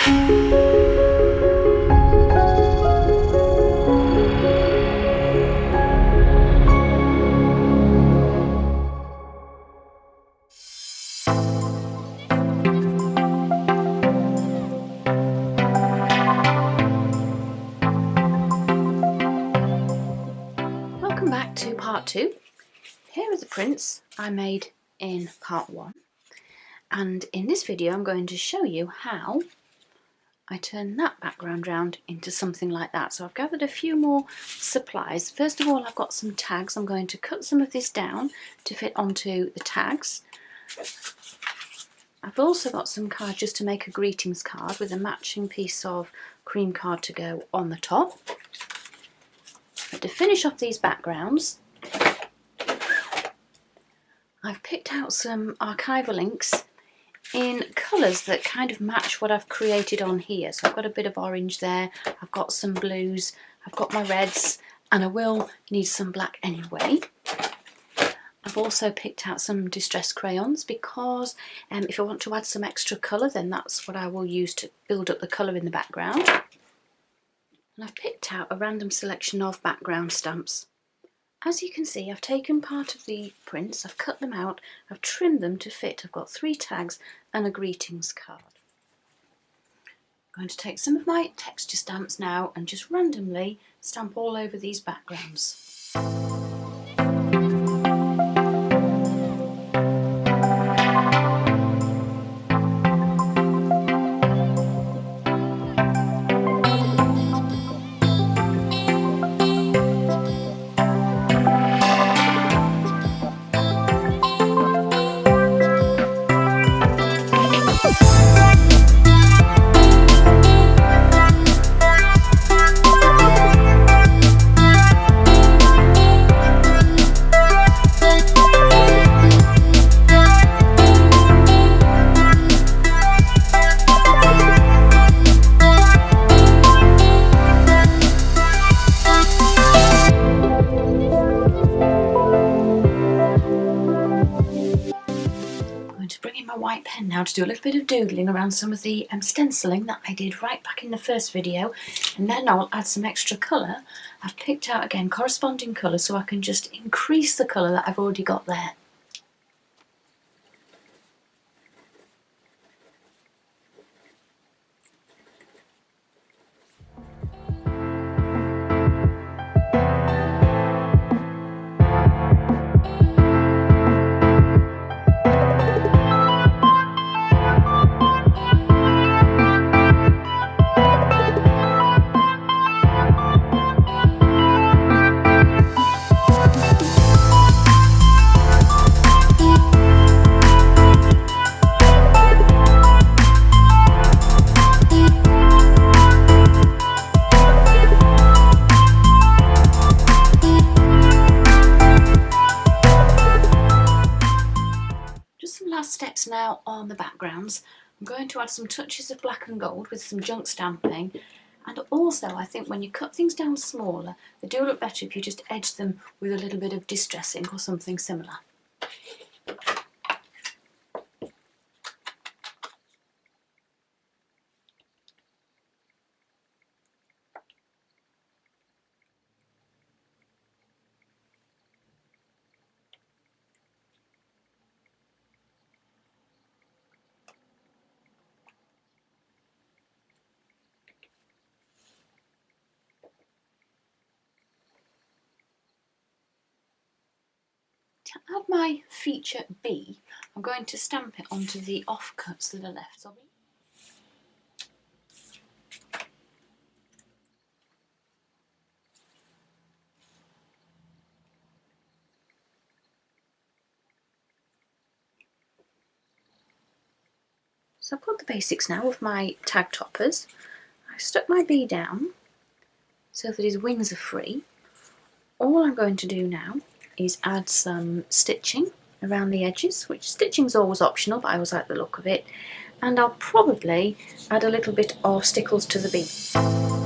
Welcome back to part 2. Here are the prints I made in part 1, and in this video I'm going to show you how I turn that background round into something like that. So I've gathered a few more supplies. First of all, I've got some tags. I'm going to cut some of this down to fit onto the tags. I've also got some cards just to make a greetings card with a matching piece of cream card to go on the top. But to finish off these backgrounds, I've picked out some archival inks in colours that kind of match what I've created on here. So I've got a bit of orange there, I've got some blues, I've got my reds, and I will need some black anyway. I've also picked out some distress crayons because if I want to add some extra colour, then that's what I will use to build up the colour in the background. And I've picked out a random selection of background stamps. As you can see, I've taken part of the prints, I've cut them out, I've trimmed them to fit. I've got 3 tags and a greetings card. I'm going to take some of my texture stamps now and just randomly stamp all over these backgrounds. White pen now to do a little bit of doodling around some of the stenciling that I did right back in the first video, and then I'll add some extra colour. I've picked out again corresponding colour so I can just increase the colour that I've already got there. Steps now on the backgrounds. I'm going to add some touches of black and gold with some junk stamping, and also I think when you cut things down smaller they do look better if you just edge them with a little bit of distress ink or something similar. To add my feature B, I'm going to stamp it onto the offcuts that are left. So I've got the basics now of my tag toppers. I've stuck my B down so that his wings are free. All I'm going to do now is add some stitching around the edges, which stitching is always optional, but I always like the look of it, and I'll probably add a little bit of stickles to the bee.